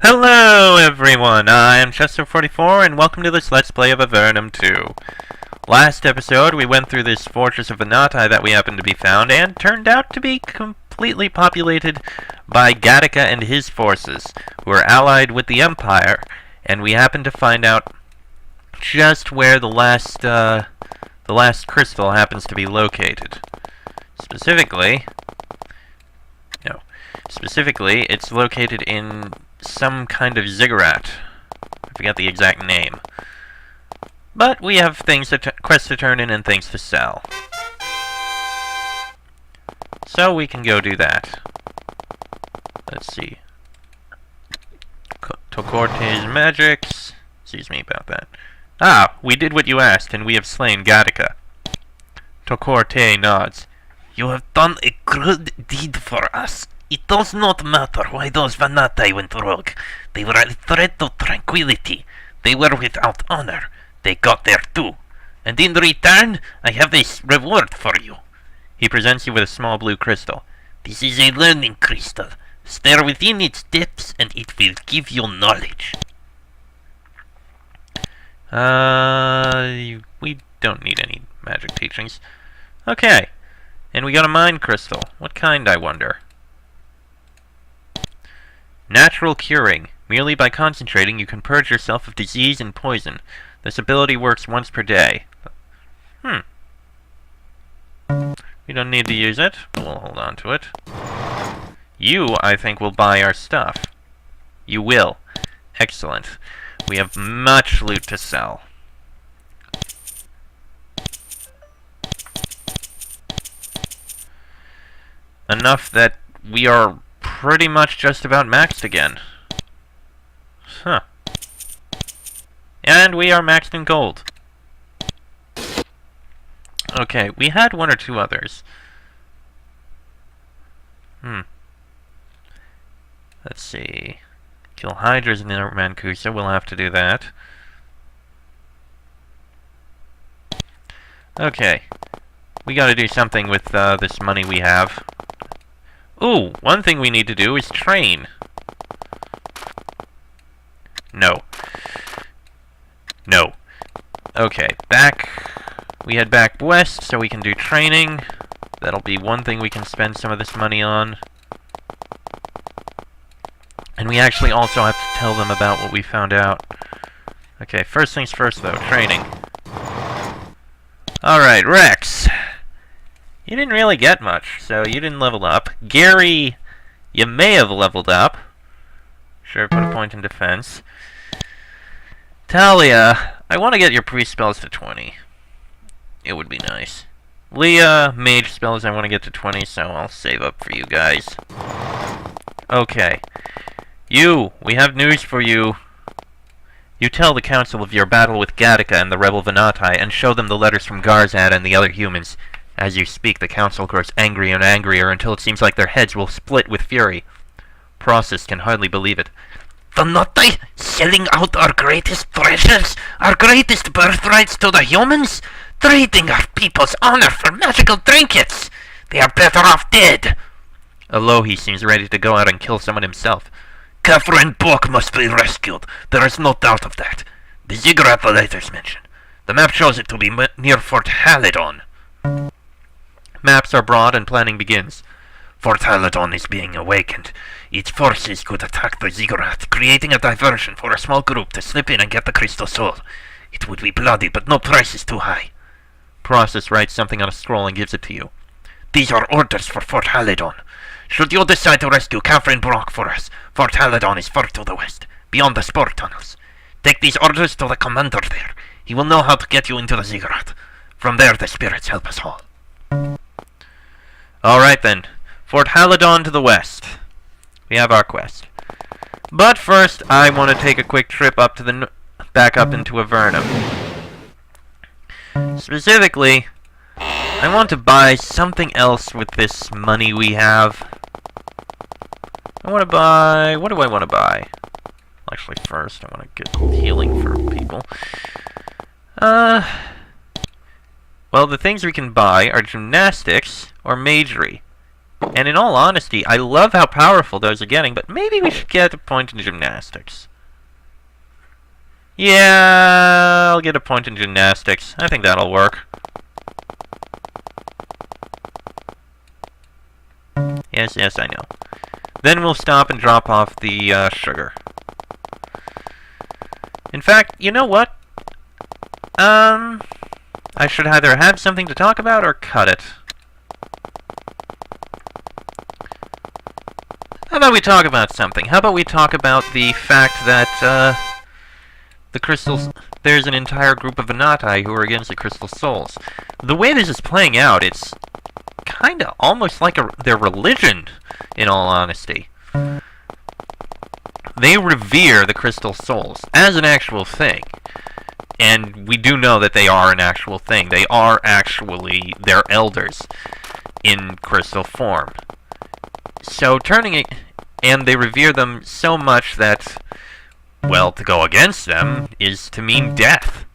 Hello everyone, I am Chester44 and welcome to this Let's Play of Avernum 2. Last episode we went through this fortress of Venatai that we happened to be found and turned out to be completely populated by Gattaca and his forces, who are allied with the Empire, and we happened to find out just where the last crystal happens to be located. Specifically, it's located in some kind of ziggurat. I forget the exact name. But we have quests to turn in and things to sell. So we can go do that. Let's see. Tocorte's magics. Excuse me about that. Ah, we did what you asked, and we have slain Gattaca. Tocorte nods. You have done a good deed for us. It does not matter why those Venatai went rogue. They were a threat to tranquility. They were without honor. They got there too. And in return, I have a reward for you. He presents you with a small blue crystal. This is a learning crystal. Stare within its depths and it will give you knowledge. We don't need any magic teachings. Okay. And we got a mind crystal. What kind, I wonder? Natural curing. Merely by concentrating, you can purge yourself of disease and poison. This ability works once per day. We don't need to use it, but we'll hold on to it. You, I think, will buy our stuff. You will. Excellent. We have much loot to sell. Enough that we are pretty much just about maxed again. Huh. And we are maxed in gold. Okay, we had one or two others. Let's see. Kill Hydras in the Mancusa, we'll have to do that. Okay. We gotta do something with this money we have. Ooh, one thing we need to do is train. No. No. Okay, we head back west so we can do training. That'll be one thing we can spend some of this money on. And we actually also have to tell them about what we found out. Okay, first things first though, training. Alright, Rex. You didn't really get much, so you didn't level up. Gary, you may have leveled up. Sure, put a point in defense. Talia, I want to get your priest spells to 20. It would be nice. Leah, mage spells I want to get to 20, so I'll save up for you guys. Okay. We have news for you. You tell the council of your battle with Gattaca and the rebel Venatai, and show them the letters from Garzad and the other humans. As you speak, the council grows angrier and angrier until it seems like their heads will split with fury. Process can hardly believe it. Venatai selling out our greatest treasures, our greatest birthrights to the humans, trading our people's honor for magical trinkets. They are better off dead. Alohi seems ready to go out and kill someone himself. Catherine Bock must be rescued. There is no doubt of that. The ziggurat the letters mention. The map shows it to be near Fort Halidon. Maps are broad and planning begins. Fort Halidon is being awakened. Its forces could attack the ziggurat, creating a diversion for a small group to slip in and get the crystal soul. It would be bloody, but no price is too high. Process writes something on a scroll and gives it to you. These are orders for Fort Halidon. Should you decide to rescue Catherine Brock for us, Fort Halidon is far to the west, beyond the spore tunnels. Take these orders to the commander there. He will know how to get you into the ziggurat. From there, the spirits help us all. Alright then. Fort Halidon to the west. We have our quest. But first, I want to take a quick trip up to the back up into Avernum. Specifically, I want to buy something else with this money we have. I want to buy... What do I want to buy? Actually, first, I want to get healing for people. Well, the things we can buy are gymnastics or magery. And in all honesty, I love how powerful those are getting, but maybe we should get a point in gymnastics. Yeah, I'll get a point in gymnastics. I think that'll work. Yes, yes, I know. Then we'll stop and drop off the sugar. In fact, you know what? I should either have something to talk about or cut it. How about we talk about something? How about we talk about the fact that, the crystals... There's an entire group of Venatai who are against the crystal souls. The way this is playing out, it's kinda almost like their religion, in all honesty. They revere the crystal souls as an actual thing. And we do know that they are an actual thing. They are actually their elders in crystal form. So turning it... And they revere them so much that, well, to go against them is to mean death.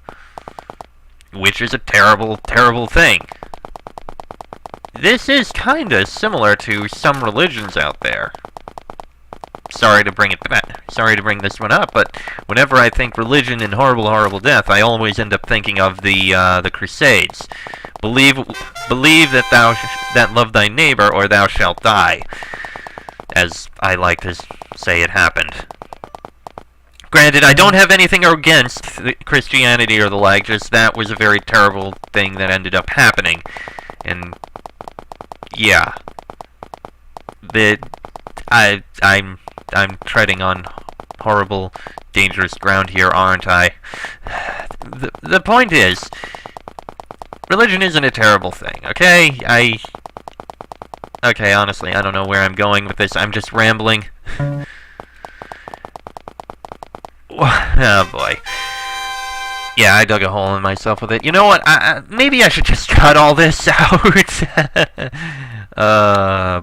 Which is a terrible, terrible thing. This is kinda similar to some religions out there. Sorry to bring this one up, but whenever I think religion and horrible, horrible death, I always end up thinking of the Crusades. Believe that love thy neighbor, or thou shalt die. As I like to say it happened. Granted, I don't have anything against Christianity or the like, just that was a very terrible thing that ended up happening. And yeah. I'm treading on horrible, dangerous ground here, aren't I? The point is, religion isn't a terrible thing, okay? Okay, honestly, I don't know where I'm going with this. I'm just rambling. Oh, boy. Yeah, I dug a hole in myself with it. You know what? Maybe I should just cut all this out.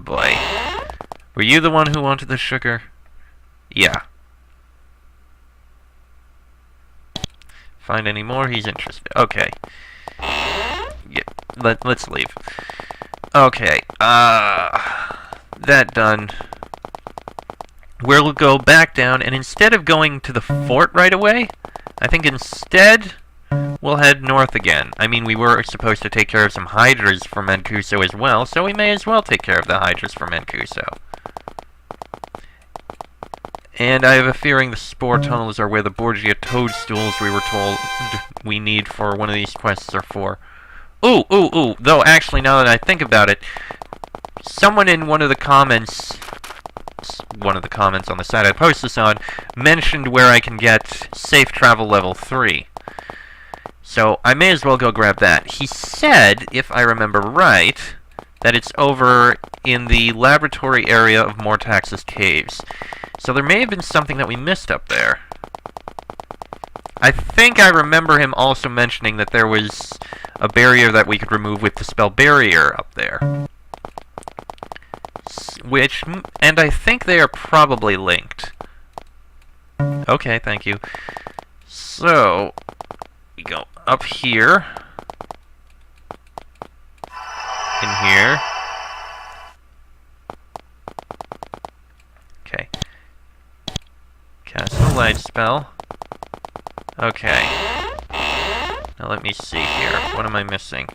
Boy. Were you the one who wanted the sugar? Yeah. Find any more? He's interested. Okay. Yeah, let's leave. Okay, that done. We'll go back down, and instead of going to the fort right away, I think instead we'll head north again. I mean, we were supposed to take care of some hydras for Mancuso as well, so we may as well take care of the hydras for Mancuso. And I have a feeling the spore tunnels are where the Borgia toadstools we were told we need for one of these quests are for. Ooh. Though, actually, now that I think about it, someone in one of the comments on the site I post this on, mentioned where I can get safe travel level 3. So, I may as well go grab that. He said, if I remember right, that it's over in the laboratory area of Mortax's Caves. So there may have been something that we missed up there. I think I remember him also mentioning that there was a barrier that we could remove with Dispel Barrier up there. And I think they are probably linked. Okay, thank you. So, we go up here. In here. Okay. Cast a light spell. Okay. Now let me see here. What am I missing?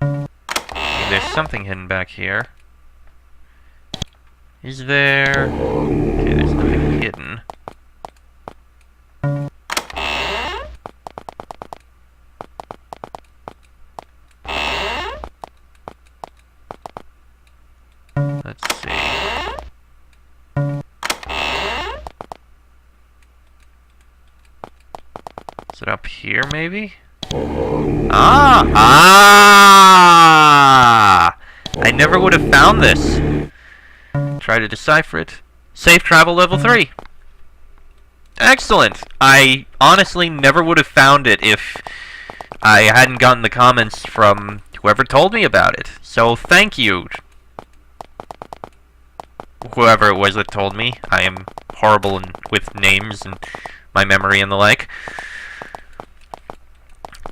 Okay, there's something hidden back here. Is there... Okay, there's nothing hidden. Let's see. Is it up here, maybe? Ah! I never would have found this. Try to decipher it. Safe travel level 3. Excellent! I honestly never would have found it if I hadn't gotten the comments from whoever told me about it. So thank you, whoever it was that told me. I am horrible with names and my memory and the like.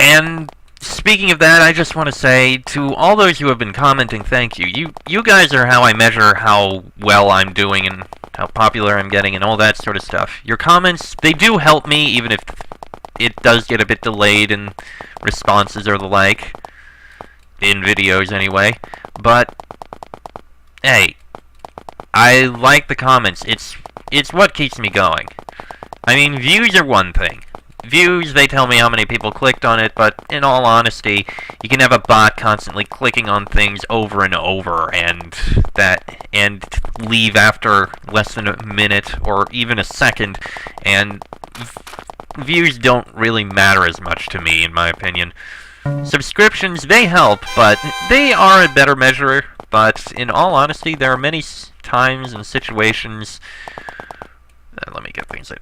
And speaking of that, I just want to say to all those who have been commenting, thank you. You guys are how I measure how well I'm doing and how popular I'm getting and all that sort of stuff. Your comments, they do help me, even if it does get a bit delayed in responses or the like. In videos, anyway. But, hey, I like the comments. It's what keeps me going. I mean, views are one thing. Views, they tell me how many people clicked on it, but in all honesty, you can have a bot constantly clicking on things over and over, and leave after less than a minute, or even a second, and views don't really matter as much to me, in my opinion. Subscriptions, they help, but they are a better measure, but in all honesty, there are many times and situations... let me get things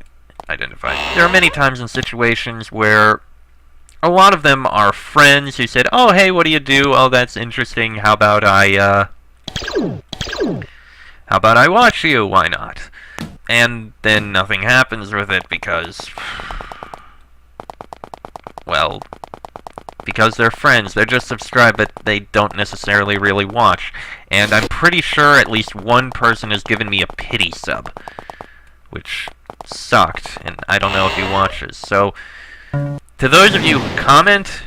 identified. There are many times and situations where a lot of them are friends who said, "Oh, hey, what do you do? Oh, that's interesting. How about I watch you? Why not?" And then nothing happens with it because, well, because they're friends. They're just subscribed, but they don't necessarily really watch. And I'm pretty sure at least one person has given me a pity sub, which sucked, and I don't know if he watches. So, to those of you who comment,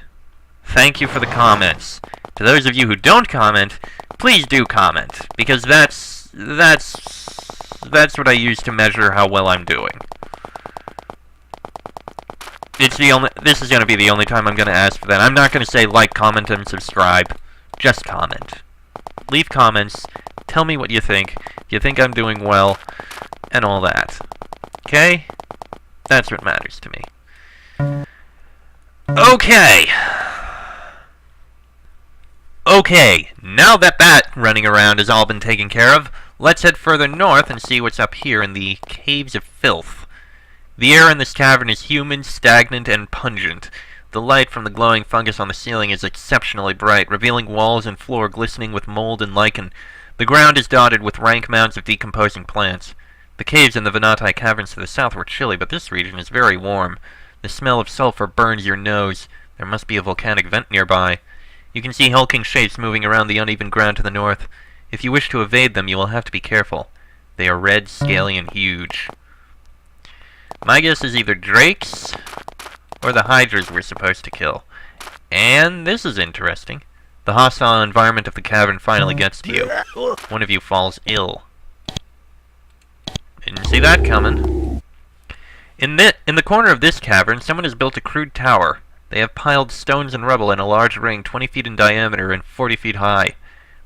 thank you for the comments. To those of you who don't comment, please do comment, because that's what I use to measure how well I'm doing. This is going to be the only time I'm going to ask for that. I'm not going to say like, comment, and subscribe. Just comment. Leave comments. Tell me what you think. If you think I'm doing well, and all that. Okay? That's what matters to me. Okay. Okay, now that running around has all been taken care of, let's head further north and see what's up here in the Caves of Filth. The air in this cavern is humid, stagnant, and pungent. The light from the glowing fungus on the ceiling is exceptionally bright, revealing walls and floor glistening with mold and lichen. The ground is dotted with rank mounds of decomposing plants. The caves in the Venati caverns to the south were chilly, but this region is very warm. The smell of sulfur burns your nose. There must be a volcanic vent nearby. You can see hulking shapes moving around the uneven ground to the north. If you wish to evade them, you will have to be careful. They are red, scaly, and huge. My guess is either drakes or the hydras we're supposed to kill. And this is interesting. The hostile environment of the cavern finally gets to you. One of you falls ill. Didn't see that coming. In the corner of this cavern, someone has built a crude tower. They have piled stones and rubble in a large ring 20 feet in diameter and 40 feet high.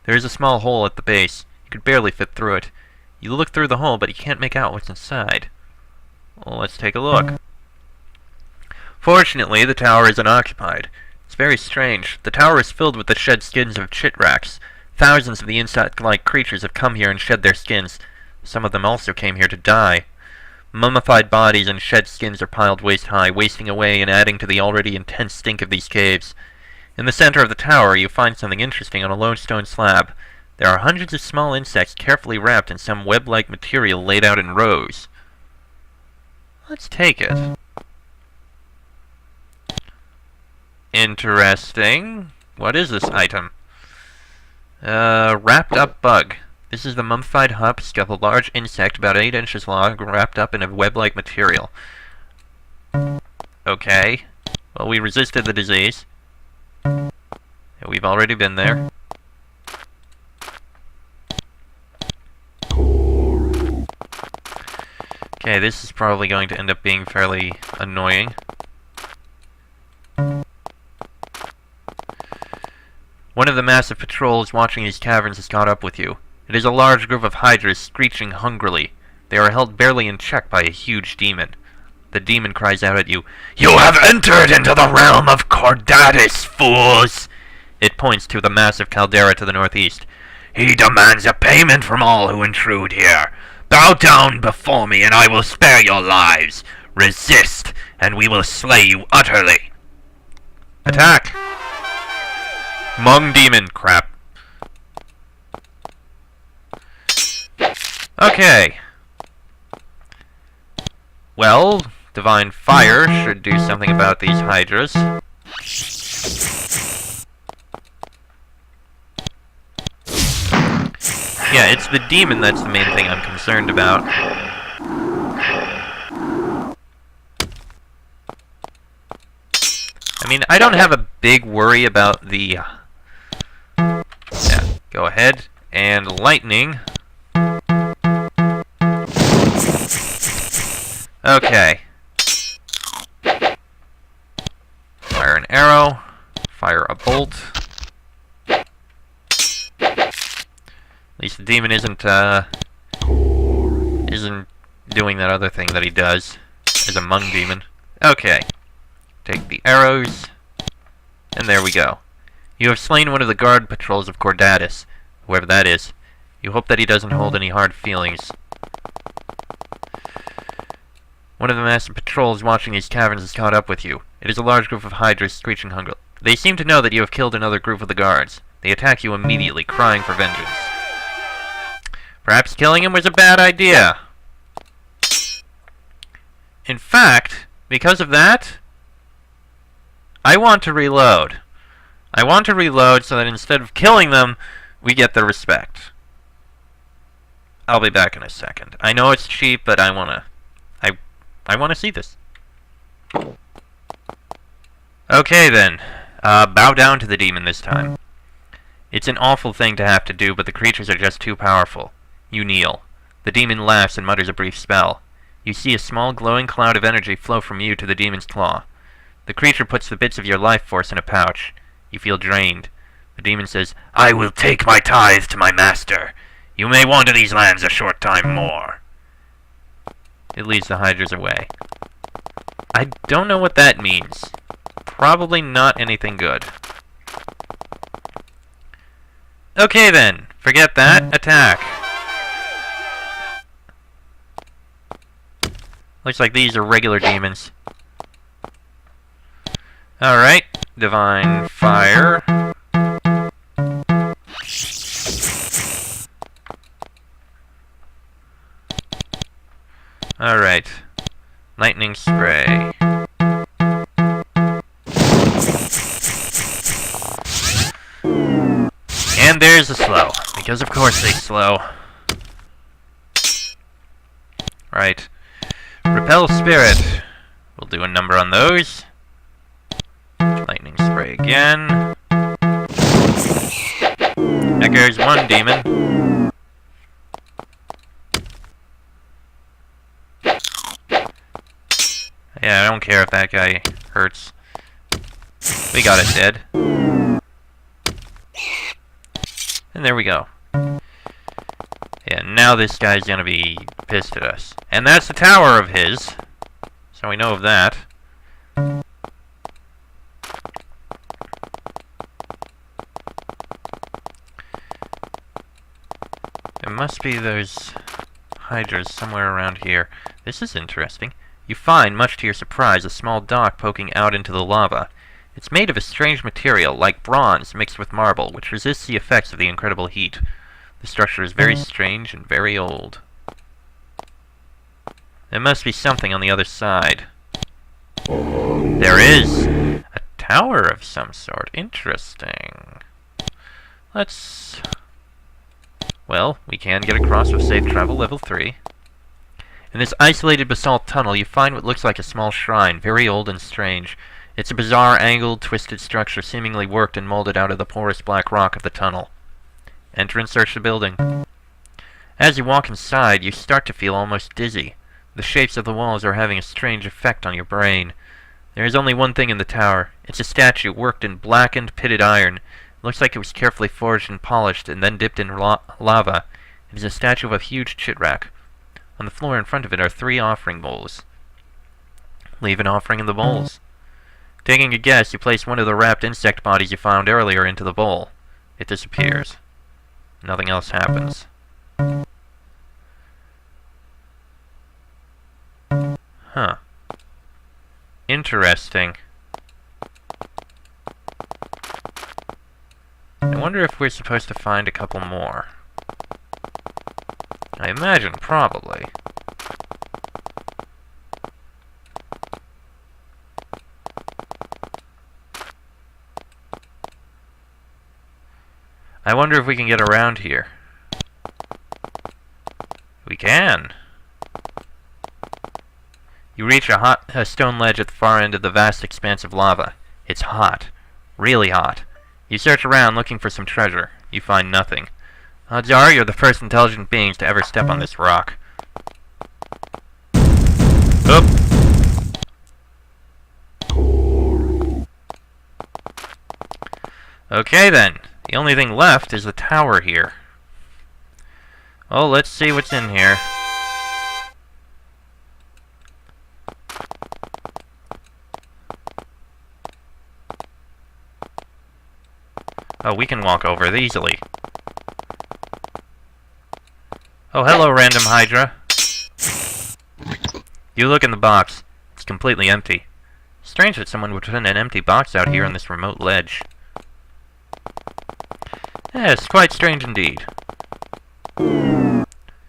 There is a small hole at the base. You could barely fit through it. You look through the hole, but you can't make out what's inside. Well, let's take a look. Fortunately, the tower is unoccupied. It's very strange. The tower is filled with the shed skins of chitraks. Thousands of the insect-like creatures have come here and shed their skins. Some of them also came here to die. Mummified bodies and shed skins are piled waist-high, wasting away and adding to the already intense stink of these caves. In the center of the tower, you find something interesting on a lone stone slab. There are hundreds of small insects carefully wrapped in some web-like material laid out in rows. Let's take it. Interesting. What is this item? Wrapped up bug. This is the mummified husk of a large insect about 8 inches long, wrapped up in a web-like material. Okay. Well, we resisted the disease. We've already been there. Okay, this is probably going to end up being fairly annoying. One of the massive patrols watching these caverns has caught up with you. It is a large group of hydras screeching hungrily. They are held barely in check by a huge demon. The demon cries out at you, "You have entered into the realm of Cordatis, fools!" It points to the massive caldera to the northeast. "He demands a payment from all who intrude here. Bow down before me, and I will spare your lives. Resist, and we will slay you utterly." Attack! Mung demon crap. Okay. Well, divine fire should do something about these hydras. Yeah, it's the demon that's the main thing I'm concerned about. I mean, I don't have a big worry about the... Yeah, go ahead. And lightning. Okay. Fire an arrow. Fire a bolt. At least the demon isn't doing that other thing that he does as a Hmong demon. Okay. Take the arrows. And there we go. You have slain one of the guard patrols of Cordatus, whoever that is. You hope that he doesn't hold any hard feelings. One of the master patrols watching these caverns has caught up with you. It is a large group of hydras screeching hunger. They seem to know that you have killed another group of the guards. They attack you immediately, crying for vengeance. Perhaps killing him was a bad idea. In fact, because of that, I want to reload. I want to reload so that instead of killing them, we get their respect. I'll be back in a second. I know it's cheap, but I wanna see this. Okay then. Bow down to the demon this time. It's an awful thing to have to do, but the creatures are just too powerful. You kneel. The demon laughs and mutters a brief spell. You see a small glowing cloud of energy flow from you to the demon's claw. The creature puts the bits of your life force in a pouch. You feel drained. The demon says, "I will take my tithe to my master. You may wander these lands a short time more." It leads the hydras away. I don't know what that means. Probably not anything good. Okay then, forget that. Attack. Looks like these are regular demons. Alright, divine fire. Alright, lightning spray. And there's the slow, because of course they slow. Right. Repel spirit. We'll do a number on those. Lightning spray again. There's one demon. Yeah, I don't care if that guy hurts. We got it dead. And there we go. Yeah, now this guy's gonna be pissed at us. And that's the tower of his. So we know of that. There must be those hydras somewhere around here. This is interesting. You find, much to your surprise, a small dock poking out into the lava. It's made of a strange material, like bronze mixed with marble, which resists the effects of the incredible heat. The structure is very strange and very old. There must be something on the other side. There is! A tower of some sort. Interesting. Let's... Well, we can get across with safe travel level 3. In this isolated basalt tunnel, you find what looks like a small shrine, very old and strange. It's a bizarre, angled, twisted structure seemingly worked and molded out of the porous black rock of the tunnel. Enter and search the building. As you walk inside, you start to feel almost dizzy. The shapes of the walls are having a strange effect on your brain. There is only one thing in the tower. It's a statue worked in blackened, pitted iron. It looks like it was carefully forged and polished and then dipped in lava. It is a statue of a huge chitrack. On the floor in front of it are 3 offering bowls. Leave an offering in the bowls. Taking a guess, you place one of the wrapped insect bodies you found earlier into the bowl. It disappears. Nothing else happens. Huh. Interesting. I wonder if we're supposed to find a couple more. I imagine probably. I wonder if we can get around here. can. You reach a stone ledge at the far end of the vast expanse of lava. It's hot. Really hot. You search around looking for some treasure. You find nothing. Odds are you're the first intelligent beings to ever step on this rock. Oop! Okay then. The only thing left is the tower here. Oh, let's see what's in here. Oh, we can walk over it easily. Oh, hello, random Hydra. You look in the box. It's completely empty. Strange that someone would put an empty box out here on this remote ledge. Yes, quite strange indeed.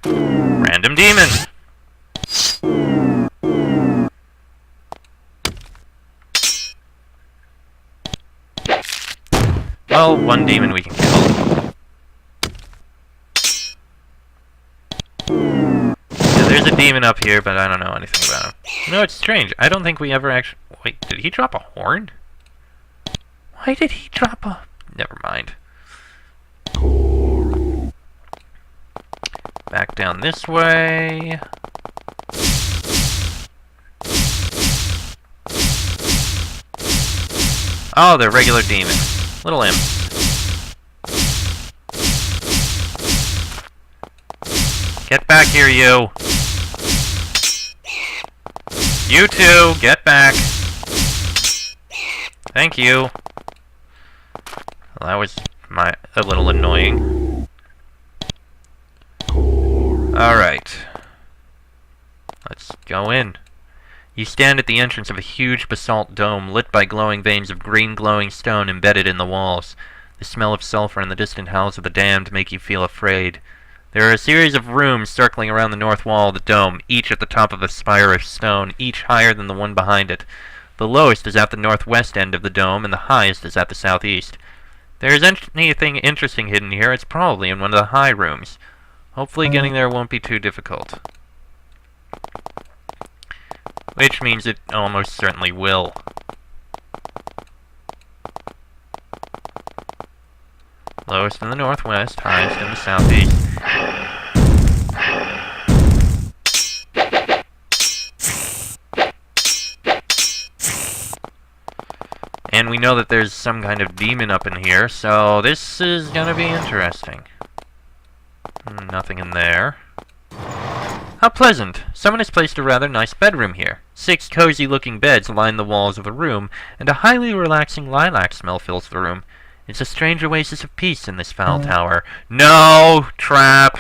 Random demon! Well, one demon we can kill. Yeah, there's a demon up here, but I don't know anything about him. You know, it's strange. I don't think we ever actually... Wait, did he drop a horn? Why did he drop a... Never mind. Back down this way. Oh, they're regular demons. Little imps. Get back here, you. You two, get back. Thank you. Well, that was a little annoying. Alright. Let's go in. You stand at the entrance of a huge basalt dome lit by glowing veins of green glowing stone embedded in the walls. The smell of sulfur and the distant howls of the damned make you feel afraid. There are a series of rooms circling around the north wall of the dome, each at the top of a spire of stone, each higher than the one behind it. The lowest is at the northwest end of the dome, and the highest is at the southeast. If there is anything interesting hidden here, it's probably in one of the high rooms. Hopefully getting there won't be too difficult. Which means it almost certainly will. Lowest in the northwest, highest in the southeast. And we know that there's some kind of demon up in here, so this is gonna be interesting. Nothing in there. How pleasant! Someone has placed a rather nice bedroom here. 6 cozy-looking beds line the walls of the room, and a highly relaxing lilac smell fills the room. It's a strange oasis of peace in this foul tower. No! Trap!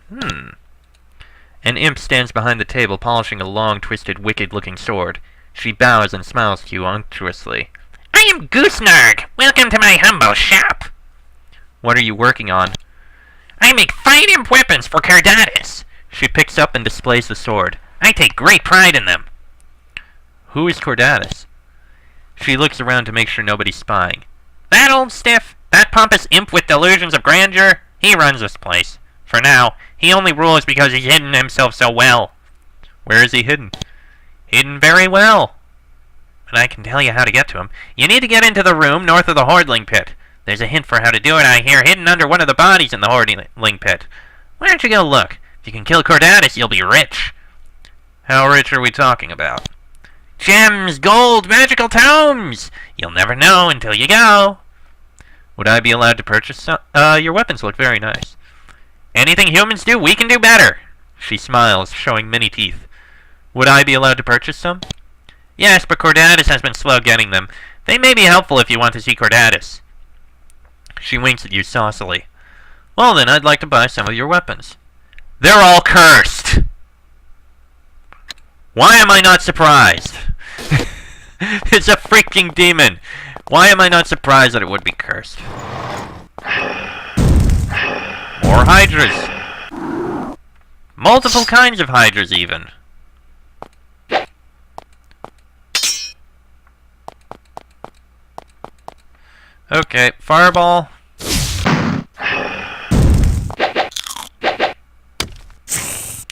An imp stands behind the table, polishing a long, twisted, wicked-looking sword. She bows and smiles to you unctuously. I am Goosenarg. Welcome to my humble shop. What are you working on? I make fine imp weapons for Cardatus. She picks up and displays the sword. I take great pride in them. Who is Cordatus? She looks around to make sure nobody's spying. That old stiff, that pompous imp with delusions of grandeur, he runs this place. For now, he only rules because he's hidden himself so well. Where is he hidden? Hidden very well. But I can tell you how to get to him. You need to get into the room north of the Hordling Pit. There's a hint for how to do it, I hear, hidden under one of the bodies in the Hordling Pit. Why don't you go look? If you can kill Cordatus, you'll be rich. How rich are we talking about? Gems, gold, magical tomes! You'll never know until you go. Would I be allowed to purchase some? Your weapons look very nice. Anything humans do, we can do better. She smiles, showing many teeth. Would I be allowed to purchase some? Yes, but Cordatus has been slow getting them. They may be helpful if you want to see Cordatus. She winks at you saucily. Well then, I'd like to buy some of your weapons. They're all cursed! Why am I not surprised? It's a freaking demon! Why am I not surprised that it would be cursed? More hydras! Multiple kinds of hydras, even. Okay, fireball.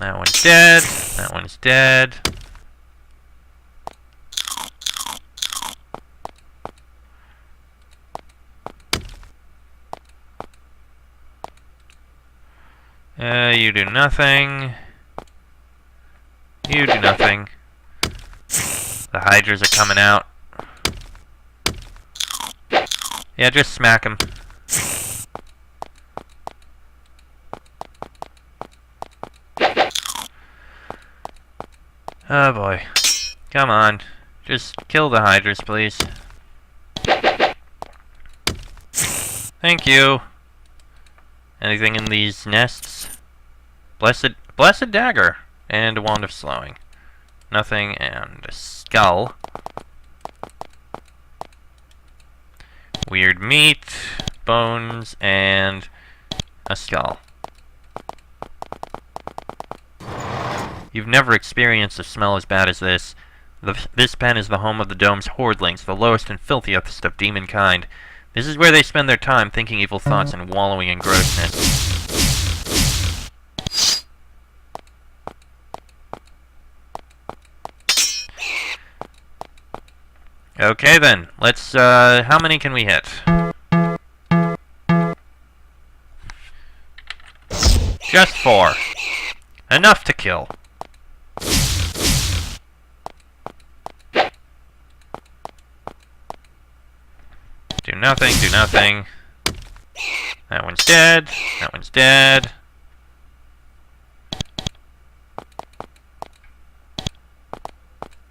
That one's dead. That one's dead. You do nothing. You do nothing. The hydras are coming out. Yeah, just smack him. Oh boy. Come on. Just kill the hydras, please. Thank you. Anything in these nests? Blessed dagger. And a wand of slowing. Nothing, and a skull. Weird meat, bones, and a skull. You've never experienced a smell as bad as this. This pen is the home of the Dome's hordelings, the lowest and filthiest of demon kind. This is where they spend their time thinking evil thoughts and wallowing in grossness. Okay then, let's, how many can we hit? Just 4. Enough to kill. Do nothing, do nothing. That one's dead, that one's dead.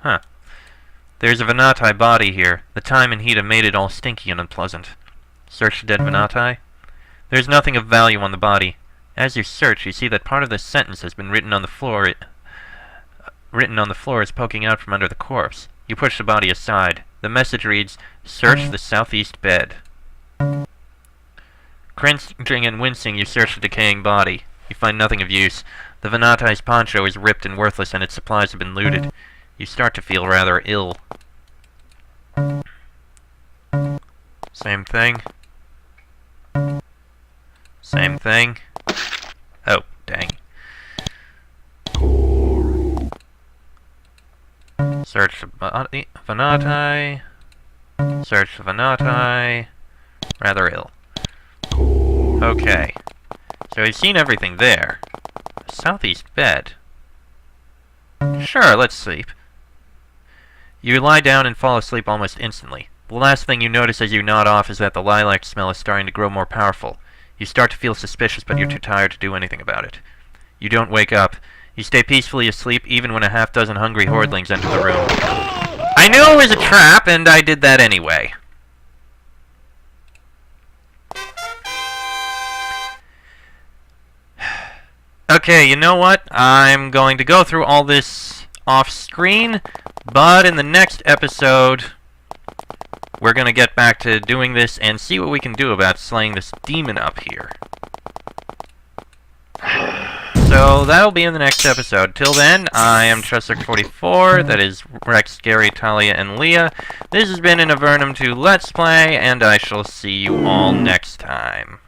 Huh. There's a Venati body here. The time and heat have made it all stinky and unpleasant. Search the dead Venati. There's nothing of value on the body. As you search, you see that part of the sentence has been written on the floor. Written on the floor is poking out from under the corpse. You push the body aside. The message reads, "Search the southeast bed." Cringing and wincing, you search the decaying body. You find nothing of use. The Venati's poncho is ripped and worthless, and its supplies have been looted. You start to feel rather ill. Same thing. Same thing. Oh, dang. Search the Venati. Search the Venati. Rather ill. Okay. So we've seen everything there. Southeast bed. Sure, let's sleep. You lie down and fall asleep almost instantly. The last thing you notice as you nod off is that the lilac smell is starting to grow more powerful. You start to feel suspicious, but you're too tired to do anything about it. You don't wake up. You stay peacefully asleep even when a half-dozen hungry hordelings enter the room. I knew it was a trap, and I did that anyway. Okay, you know what? I'm going to go through all this off-screen, but in the next episode, we're going to get back to doing this and see what we can do about slaying this demon up here. So that'll be in the next episode. Till then, I am Chester44, that is Rex, Gary, Talia, and Leah. This has been an Avernum 2 Let's Play, and I shall see you all next time.